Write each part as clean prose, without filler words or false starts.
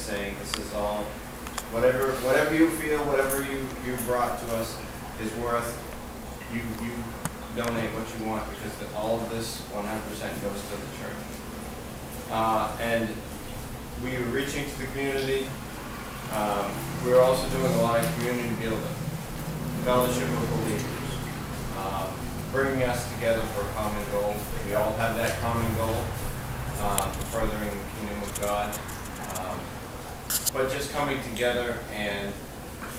saying this is all, whatever you feel, whatever you brought to us is worth, you donate what you want, because all of this 100% goes to the church. And we were reaching to the community. We were also doing a lot of community building, fellowship of believers, bringing us together for a common goal. We all have that common goal, furthering the kingdom of God. But just coming together and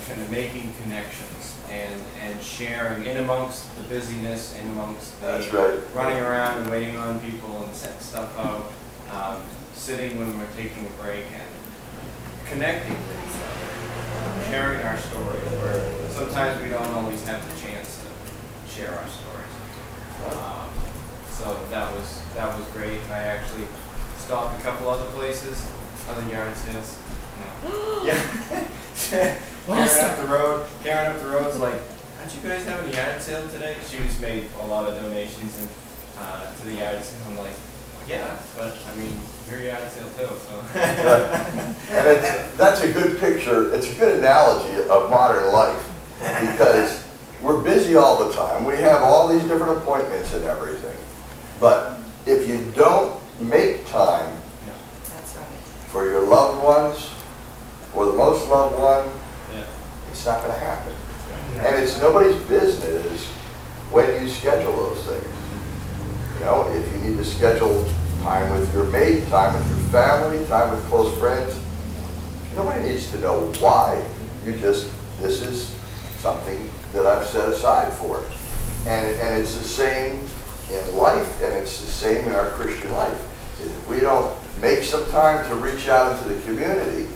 kind of making connections and sharing in amongst the busyness, in amongst the running around and waiting on people and setting stuff out, sitting when we're taking a break and connecting with each other, sharing our stories, where sometimes we don't always have the chance to share our stories. So that was great. I actually stopped a couple other places, other yard sales. No. Yeah. Karen up the road's like, don't you guys have a yard sale today? She just made a lot of donations to the yard sale. I'm like, yeah, but I mean, you're yard sale too, so. And that's a good picture. It's a good analogy of modern life, because we're busy all the time. We have all these different appointments and everything. But if you don't make time for your loved ones, or the most loved one, it's not going to happen. And it's nobody's business when you schedule those things. You know, if you need to schedule time with your mate, time with your family, time with close friends, nobody needs to know why. This is something that I've set aside for. And it's the same in life, and it's the same in our Christian life. If we don't make some time to reach out into the community,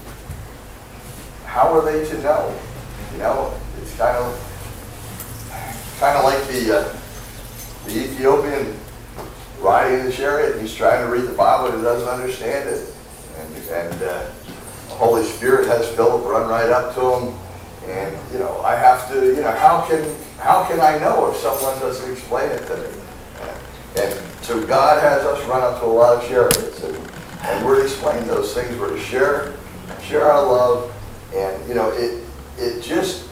how are they to know? You know, it's kind of like the Ethiopian riding in the chariot, and he's trying to read the Bible and he doesn't understand it. And the Holy Spirit has Philip run right up to him. And, you know, I have to, you know, how can I know if someone doesn't explain it to me? And so God has us run up to a lot of chariots, and we're to explain those things. We're to share our love. And, you know, it just,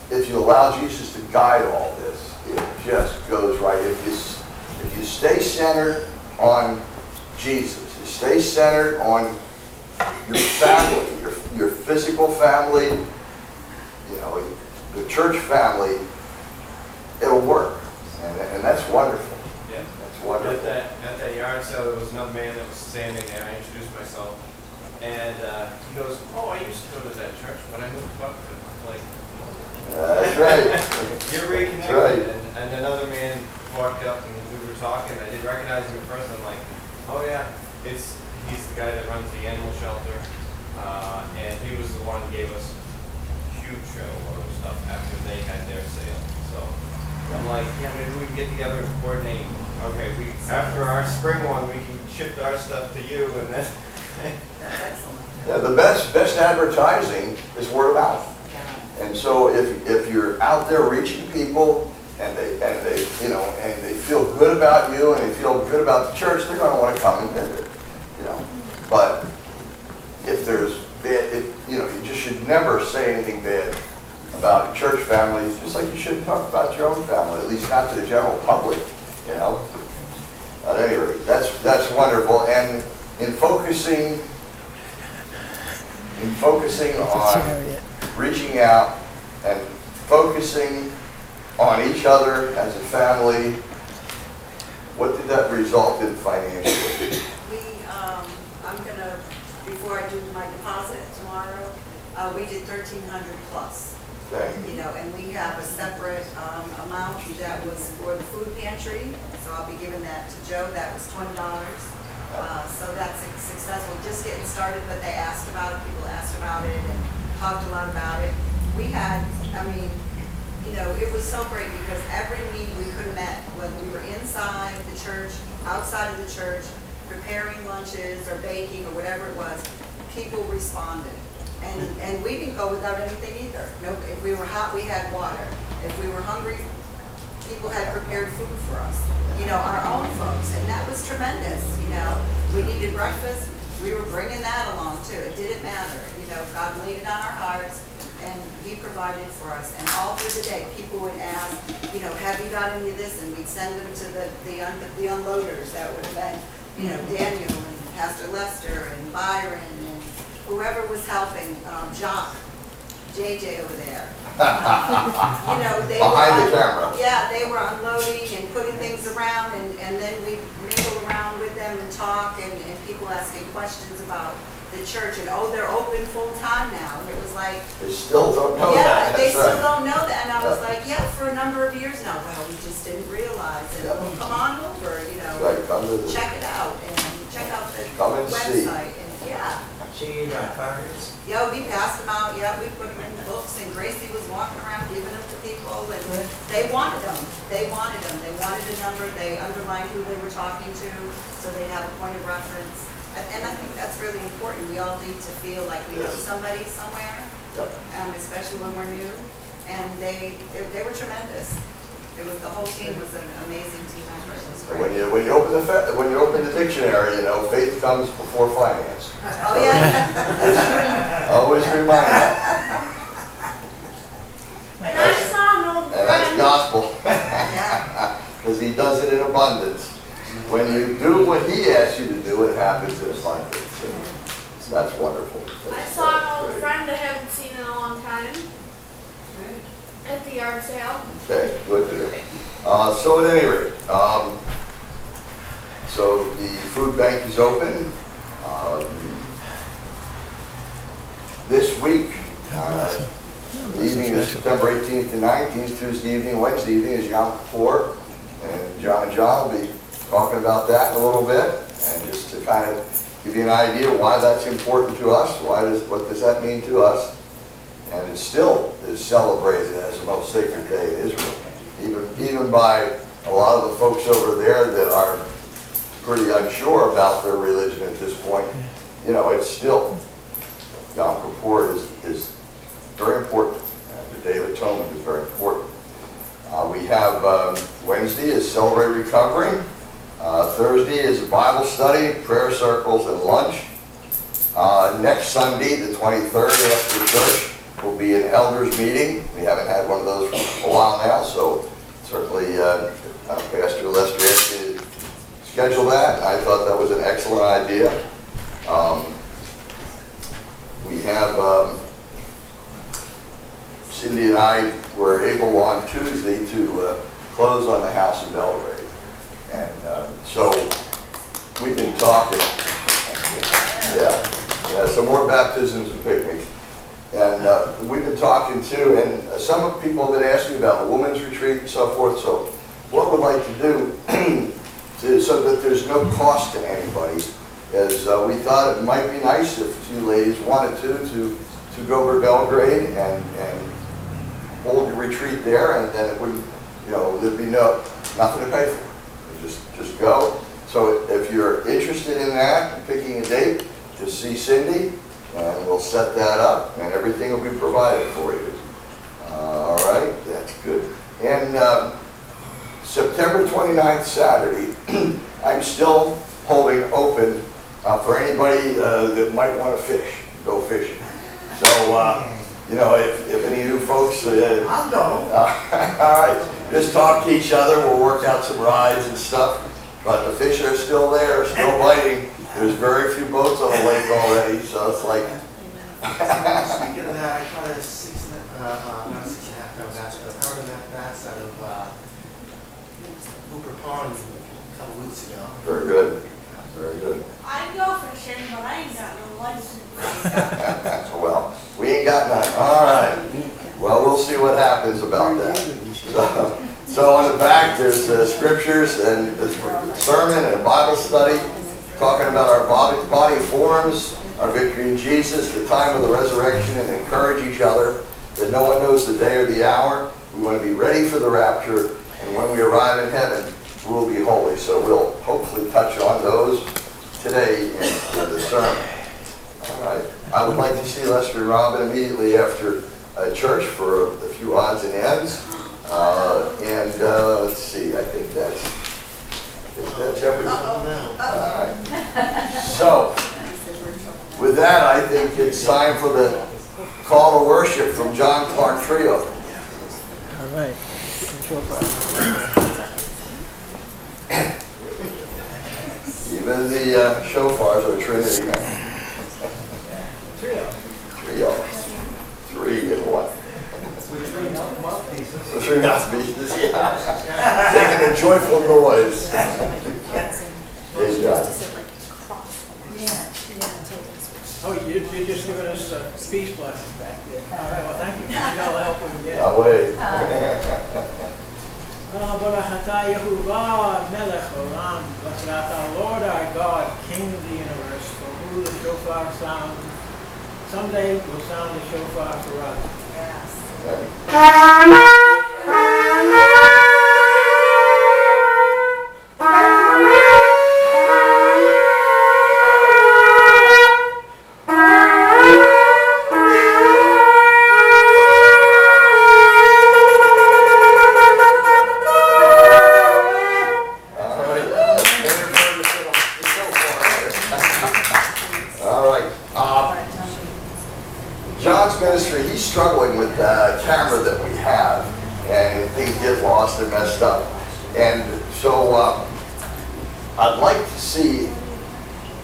if you allow Jesus to guide all this, it just goes right. If you stay centered on Jesus, you stay centered on your family, your physical family, you know, the church family, it'll work. And that's wonderful. Yeah. That's wonderful. At that yard sale, there was another man that was standing there. I introduced myself. And he goes, oh, I used to go to that church when I moved to Buckford. I'm like, that's right. You're reconnected. That's right. And another man walked up and we were talking. I didn't recognize him at first. I'm like, oh yeah, he's the guy that runs the animal shelter. And he was the one who gave us a huge showload of stuff after they had their sale. So I'm like, yeah, maybe we can get together and coordinate. Okay, after our spring one, we can ship our stuff to you, and then. That's excellent. Yeah, the best advertising is word of mouth. And so if you're out there reaching people and they you know, and they feel good about you and they feel good about the church, they're going to want to come and visit. You know, but if there's bad, you know, you just should never say anything bad about church families, just like you shouldn't talk about your own family, at least not to the general public. You know. At any rate, that's wonderful. And in focusing on reaching out and focusing on each other as a family, what did that result in financially? I'm gonna, before I do my deposit tomorrow, we did 1,300 plus. Okay. You know, and we have a separate amount that was for the food pantry, so I'll be giving that to Joe. That was $20. So that's successful, just getting started, but they asked about it, people asked about it and talked a lot about it. We had, I mean, you know, it was so great because every meeting we could have met, whether we were inside the church, outside of the church, preparing lunches or baking or whatever it was, people responded. And we didn't go without anything either. No, if we were hot, we had water. If we were hungry, people had prepared food for us. You know, our own folks, and that was tremendous. You know, we needed breakfast. we were bringing that along too. It didn't matter, you know, God laid it on our hearts and He provided for us. And all through the day, people would ask, you know, have you got any of this? And we'd send them to the unloaders. That would have been, you know, Daniel and Pastor Lester and Byron and whoever was helping, Jock, JJ over there. You know, they Behind were the camera. Yeah, they were unloading and putting things around, and then we mingle around with them and talk, and people asking questions about the church, and oh, they're open full time now. And it was like, They still don't know yeah, that. they That's still right. don't know that. And I was like, yeah, for a number of years now. Well, we just didn't realize. And Yeah. well, come on over, you know, Right, come to the- check it out and check out the Come and see. website. And yeah. She cards. Yeah, we passed them out, yeah, we put them in books, and Gracie was walking around giving them to people, and they wanted them. They wanted them. They wanted a number, they underlined who they were talking to, so they'd have a point of reference. And I think that's really important. We all need to feel like we know Yes. somebody somewhere, Yep. especially when we're new. And they were tremendous. It was, the whole team was an amazing team effort. It was When great. you open the dictionary, you know, faith comes before finance. Oh, yeah. Always remind that. And I saw an old And that's friend. gospel, Yeah. because He does it in abundance. When you do what He asks you to do, it happens in abundance. And that's wonderful. I saw an old friend I haven't seen in a long time at the yard sale. Okay, good to hear. So at any rate, so the food bank is open. This week, the evening is September 18th to 19th, Tuesday evening, Wednesday evening is Yom Kippur. And John will be talking about that in a little bit. And just to kind of give you an idea why that's important to us, what does that mean to us? And it still is celebrated as the most sacred day in Israel. Even by a lot of the folks over there that are pretty unsure about their religion at this point, you know, it's still, Yom Kippur is very important. The Day of Atonement is very important. We have Wednesday is Celebrate Recovery. Thursday is a Bible study, prayer circles, and lunch. Next Sunday, the 23rd, after church, will be an elders meeting. We haven't had one of those for a while now, so certainly Pastor Lester asked me to schedule that. I thought that was an excellent idea. We have Cindy and I were able on Tuesday to close on the house in Belgrade. And so we've been talking. Yeah, some more baptisms and picnics. And we've been talking too, and some people have been asking about the women's retreat and so forth. So what we'd like to do, so that there's no cost to anybody, is we thought it might be nice if you ladies wanted to go over to Belgrade and hold a retreat there, and then it wouldn't, you know, there'd be nothing to pay for. You just go. So if you're interested in that and picking a date, just see Cindy, and we'll set that up, and everything will be provided for you. All right, that's good. And September 29th, Saturday, I'm still holding open for anybody that might want to fish, go fishing. So, you know, if any new folks... I'll go. All right, just talk to each other, we'll work out some rides and stuff, but the fish are still there, still biting. There's very few boats on the lake already, so it's like... Speaking of that, I caught a not 6.5 pound bass, but a pound and a half bass out of Hooper Pond a couple weeks ago. Very good, very good. I go fishing, but I ain't got no license. Well, we ain't got none. All right. Well, we'll see what happens about that. So on the back, there's scriptures and a sermon and a Bible study talking about our body forms, our victory in Jesus, the time of the resurrection, and encourage each other that no one knows the day or the hour. We want to be ready for the rapture, and when we arrive in heaven, we'll be holy. So we'll hopefully touch on those today in the sermon. All right. I would like to see Lester and Robyn immediately after church for a few odds and ends. Let's see, I think that's everything. All right. So, With that, I think it's time for the call to worship from John Clark Trio. All right. Even the shofars are Trinity. Trio. Trio. 3 in 1. The 3 mouthpieces, yeah. Making a joyful noise. Praise God. Oh, you're just giving us a peace blessing back there. All right, well, thank you. You all the help we can get. Yahweh. Baruch atah Yehovah, Melech Olam. Blessed art thou, Lord our God, King of the universe, for who the shofar sounds. Someday we'll sound the shofar for us. Yes. John's ministry, he's struggling with the camera that we have, and things get lost and messed up. And so I'd like to see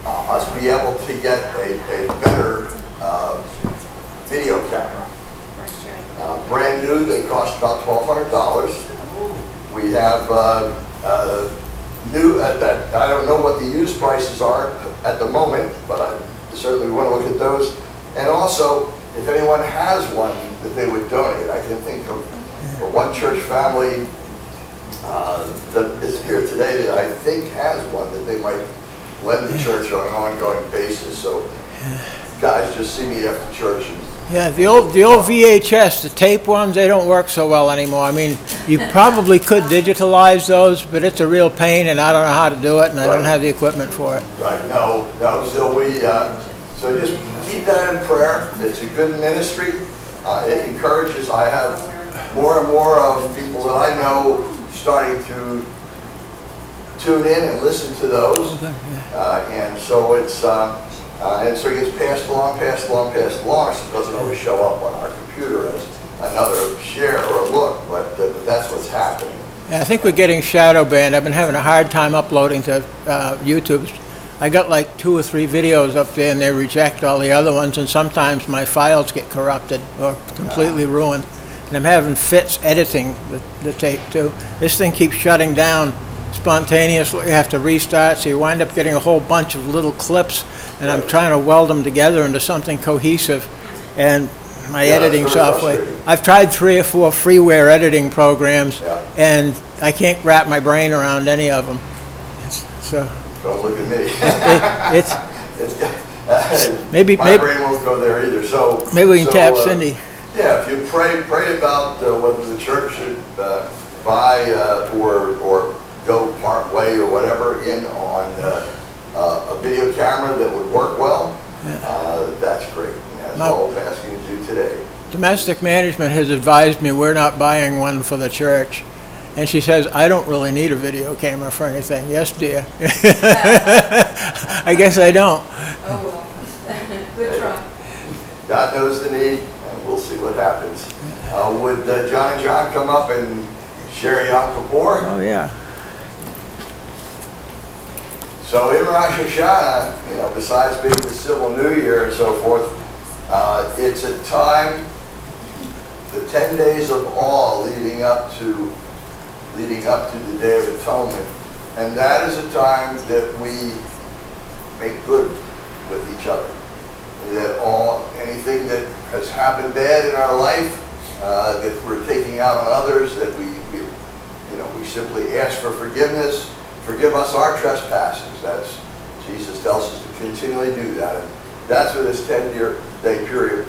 us be able to get a better video camera. Brand new, they cost about $1,200. We have new, I don't know what the used prices are at the moment, but I certainly want to look at those. And also, if anyone has one that they would donate, I can think of one church family that is here today that I think has one that they might lend the church on an ongoing basis. So, guys, just see me after church. Yeah, the old VHS, the tape ones, they don't work so well anymore. I mean, you probably could digitalize those, but it's a real pain, and I don't know how to do it, and I don't have the equipment for it. Right, no, so just keep that in prayer. It's a good ministry. It encourages. I have more and more of people that I know starting to tune in and listen to those. And so it's and so it gets passed along, so it doesn't always show up on our computer as another share or a look, but that's what's happening. Yeah, I think we're getting shadow banned. I've been having a hard time uploading to YouTube. I got like 2 or 3 videos up there, and they reject all the other ones, and sometimes my files get corrupted or completely ruined. And I'm having fits editing the tape too. This thing keeps shutting down spontaneously. You have to restart, so you wind up getting a whole bunch of little clips, and I'm trying to weld them together into something cohesive. And my editing software, I've tried 3 or 4 freeware editing programs, and I can't wrap my brain around any of them. So. Don't look at me. Maybe my brain won't go there either. So maybe we can tap Cindy. Yeah, if you pray about whether the church should buy or go part way or whatever in on a video camera that would work well, that's great. And that's all I'm asking you to do today. Domestic management has advised me we're not buying one for the church. And she says, I don't really need a video camera for anything. Yes, dear. I guess I don't. Oh, well. Good try. God knows the need, and we'll see what happens. Would John and John come up and share Yom Kippur? Oh, yeah. So in Rosh Hashanah, besides being the civil new year and so forth, it's a time, the 10 days of awe leading up to the Day of Atonement. And that is a time that we make good with each other. That anything that has happened bad in our life, that we're taking out on others, that we simply ask for forgiveness. Forgive us our trespasses. That's, Jesus tells us to continually do that. And that's what this 10-day period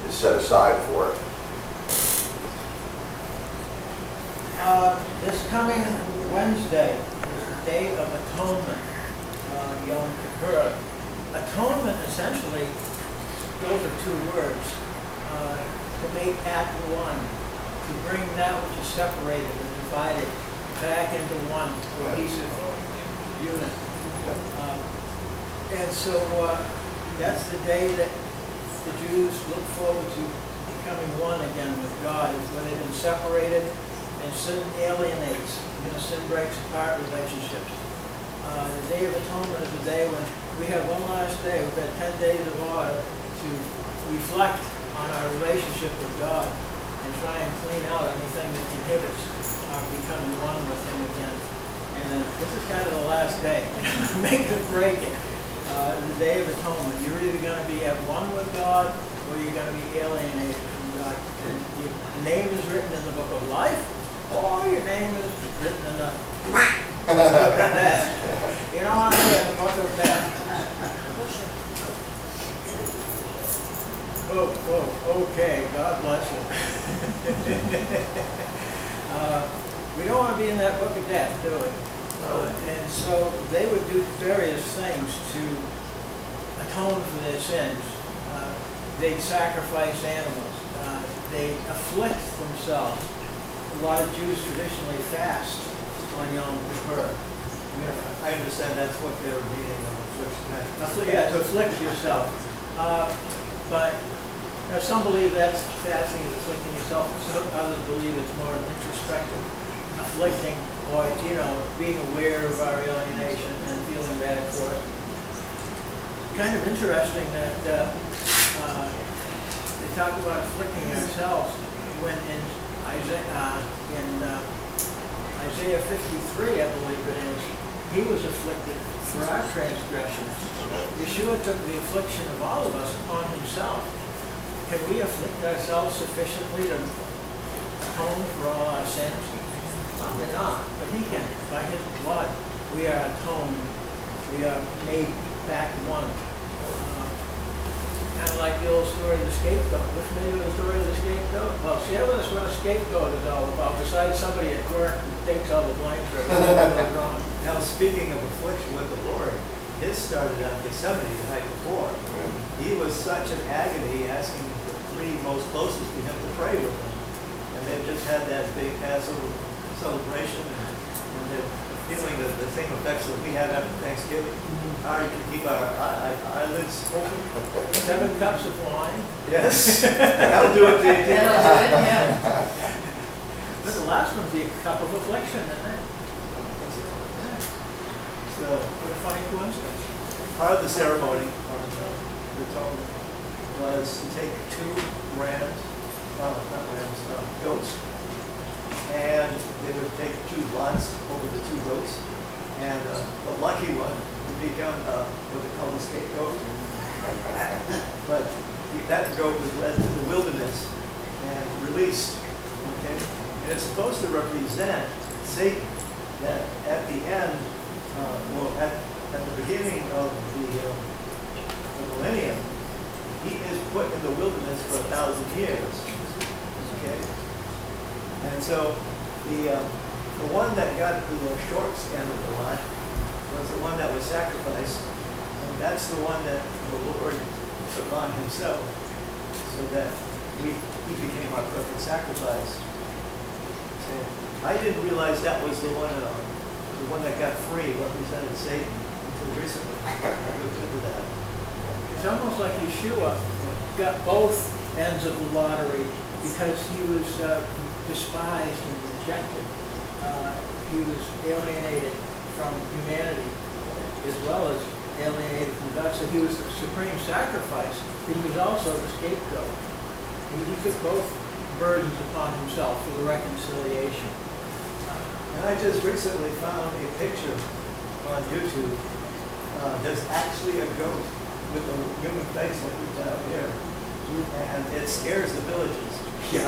is set aside for. This coming Wednesday is the Day of Atonement, Yom Kippur. Atonement essentially, those are 2 words, to make at one, to bring that which is separated and divided back into one cohesive unit. And so that's the day that the Jews look forward to becoming one again with God, is when they've been separated and sin alienates. Sin breaks apart relationships. The Day of Atonement is the day when we have one last day. We've had 10 days of order to reflect on our relationship with God and try and clean out anything that inhibits our becoming one with Him again. And this is kind of the last day. Make it or break it. The Day of Atonement. You're either going to be at one with God or you're going to be alienated from God. And your name is written in the book of life, or your name is written in the book of death. You know what I mean? The book of death. Okay. God bless you. We don't want to be in that book of death, do we? And so they would do various things to atone for their sins. They'd sacrifice animals. They afflict themselves. A lot of Jews traditionally fast on Yom Kippur. I understand that's what they were reading on affliction. Yeah, to afflict yourself. But some believe that's fasting is afflicting yourself. Some others believe it's more introspective, afflicting, or being aware of our alienation and feeling bad for it. Kind of interesting that they talk about afflicting ourselves when in Isaiah 53, I believe it is, He was afflicted for our transgressions. Yeshua took the affliction of all of us upon Himself. Can we afflict ourselves sufficiently to atone for all our sins? Probably not, but He can. By His blood, we are atoned. We are made back one. Kind of like the old story of the scapegoat. What's the name of the story of the scapegoat? Well, share with us what a scapegoat is all about, besides somebody at work who takes all the blame for everything that goes wrong. Now, speaking of affliction with the Lord, his started on Gethsemane the night before. He was such an agony, asking the three most closest to him to pray with him. And they've just had that big Passover celebration, and they're feeling the same effects that we have after Thanksgiving. How you can keep our eyelids open. 7 cups of wine. Yes, that'll do it to you. That'll do it, yeah. But the last one's the cup of affliction, isn't it? So, what a funny coincidence. Part of the ceremony on the atonement was to take 2 goats, and they would take 2 lots over the 2 goats, and the lucky one would become what they call the scapegoat. But that goat was led to the wilderness and released. Okay, and it's supposed to represent Satan. That at the end, at the beginning of the millennium, he is put in the wilderness for 1,000 years. Okay, and so the one that got the short end of the lot was the one that was sacrificed, and that's the one that the Lord took on Himself, so that He became our perfect sacrifice. So I didn't realize that was the one that got free, represented Satan, until recently. I looked into that. It's almost like Yeshua got both ends of the lottery because He was despised and rejected. He was alienated from humanity as well as alienated from God. So He was the supreme sacrifice, but He was also the scapegoat. He took both burdens upon Himself for the reconciliation. And I just recently found a picture on YouTube. There's actually a goat with a human face like we've got up here. And it scares the villagers. They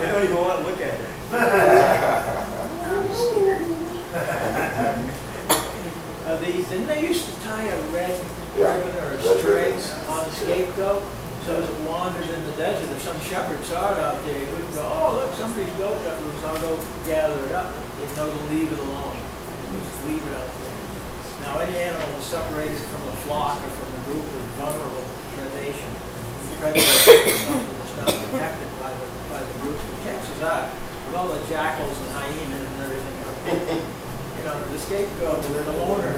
don't even want to look at it. Didn't they used to tie a red ribbon or a string on the scapegoat? So as it wandered in the desert, if some shepherd saw it out there, he wouldn't go, oh, look, somebody's goat got loose, I'll go gather it up. They'd know to leave it alone. Just leave it out there. Now, any animal is separated from the flock or from the group is vulnerable to predation. Something that's not protected by the group. In Texas, with all the jackals and hyenas and everything, the scapegoat, the loner,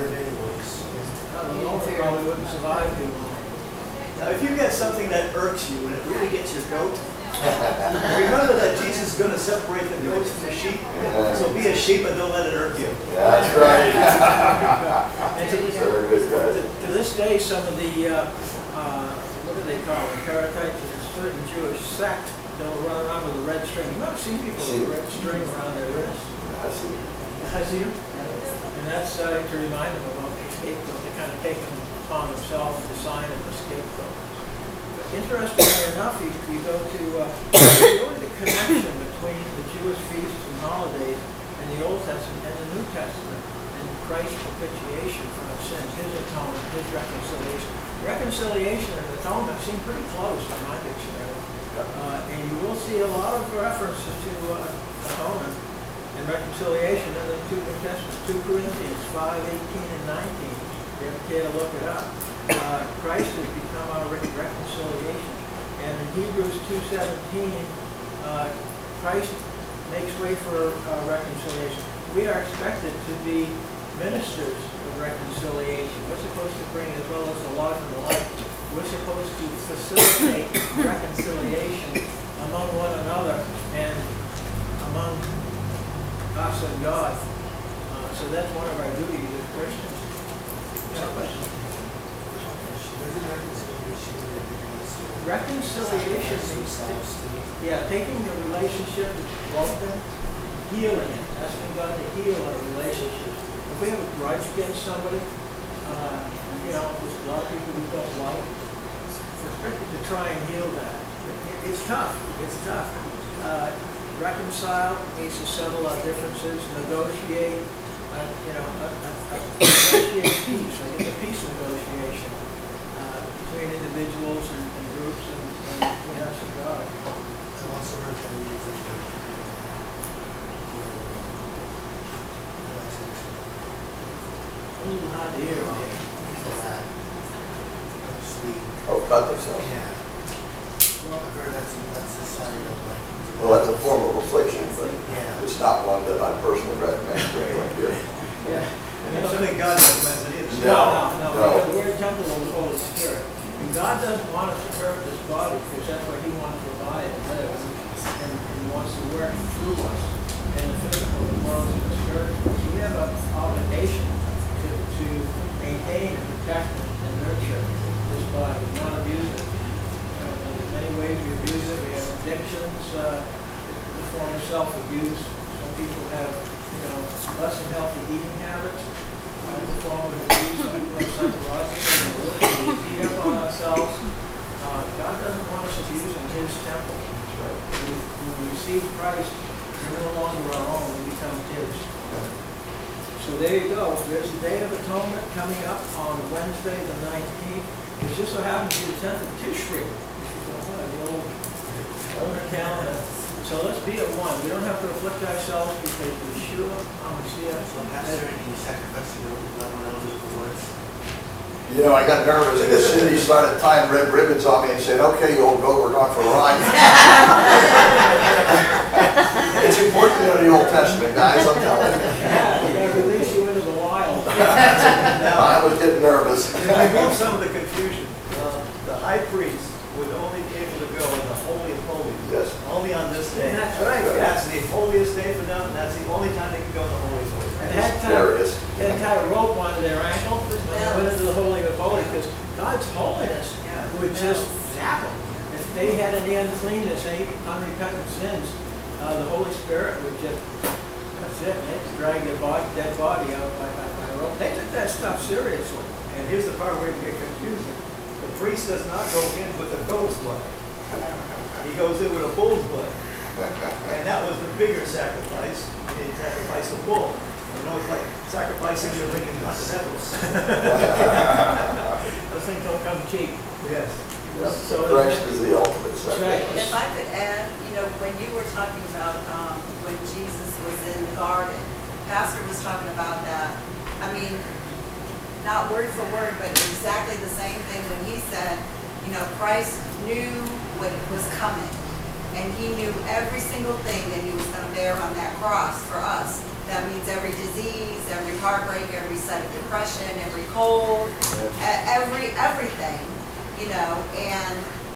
probably wouldn't survive if you get something that irks you and it really gets your goat, remember that Jesus is going to separate the goats from the sheep. So be a sheep and don't let it irk you. Yeah, that's right. And to, Very good, guys. to this day, some of the, what do they call them, Karatites, a certain Jewish sect, they'll run around with a red string. You might have seen people with a red string around their wrist. I see. I see them. And that's to remind them about the scapegoat. They kind of take them upon themselves the sign of the scapegoat. But interestingly enough, you go to the connection between the Jewish feasts and holidays and the Old Testament and the New Testament and Christ's propitiation for our sins, his atonement, his reconciliation. Reconciliation and atonement seem pretty close in my dictionary. And you will see a lot of references to atonement and reconciliation in the two New Testaments, 2 Corinthians 5:18 and 19. You have to care to look it up. Christ has become our reconciliation. And in Hebrews 2:17, Christ makes way for reconciliation. We are expected to be ministers of reconciliation. We're supposed to bring, as well as the love and the light, we're supposed to facilitate reconciliation among one another and among us and God. So that's one of our duties as Christians. Reconciliation means, taking the relationship that's broken, healing it, asking God to heal our relationship. If we have a grudge against somebody, there's a lot of people who don't like, we're expected to try and heal that. It's tough. It's tough. Reconcile means to settle our differences, negotiate, negotiate peace. I think a peace negotiation between individuals and groups and between us and God. I've also heard that we use it for A little hard to hear. sweet. Oh, cut themselves. Yeah. Well, I've heard that's the sign of like. Well, that's a form of affliction, but Yeah. it's not one that I personally recommend for anyone here. Yeah. I don't think God recommends it either. No. We're a temple of the Holy Spirit. And God doesn't want us to hurt this body because that's what He wants to provide and live. And He wants to work through us in the physical, the moral, and the spiritual. So we have an obligation to maintain and protect and nurture this body, not abuse it. In many ways we abuse it. We have addictions, the form of self-abuse. Some people have, less than healthy eating habits. The form of abuse, some people have psychological, we beat up on ourselves. God doesn't want us abusing His temple. When we receive Christ, we're no longer our own, we become His. So there you go. There's the Day of Atonement coming up on Wednesday the 19th. It just so happens to be the 10th of Tishri, the old lunar calendar. So let's be at one. We don't have to afflict ourselves because Yeshua HaMashiach Pastor, you sacrifice your loved ones with the words. I got nervous, and as soon as he started tying red ribbons on me and said, "Okay, you old goat, we're going for a ride." It's important to know the Old Testament, guys, I'm telling you. Yeah, we got to release you into the wild. I was getting nervous. To remove some of the confusion, the high priest would only be able to go in the Holy of Holies. Yes. Only on this day. That's right. That's the holiest day for them, and that's the only time they can go in the Holy of Holies. And that There it is. They had kind of rope onto their ankle when they went into the Holy of Holies because God's holiness would just zap them. If they had any uncleanness, any unrepentant sins, the Holy Spirit would just, that's it, they had to drag their dead body out by rope. They took that stuff seriously. And here's the part where it gets confusing. The priest does not go in with the goat's blood. He goes in with a bull's blood. And that was the bigger sacrifice. He didn't sacrifice a bull. It's like sacrificing your Lincoln Continentals. Those things don't come cheap. Yes. So Christ is the ultimate Right. sacrifice. If I could add, when you were talking about when Jesus was in the garden, Pastor was talking about that. I mean, not word for word, but exactly the same thing when he said, Christ knew what was coming. And He knew every single thing that He was going to bear on that cross for us. That means every disease, every heartbreak, every set of depression, every cold, everything. you know, and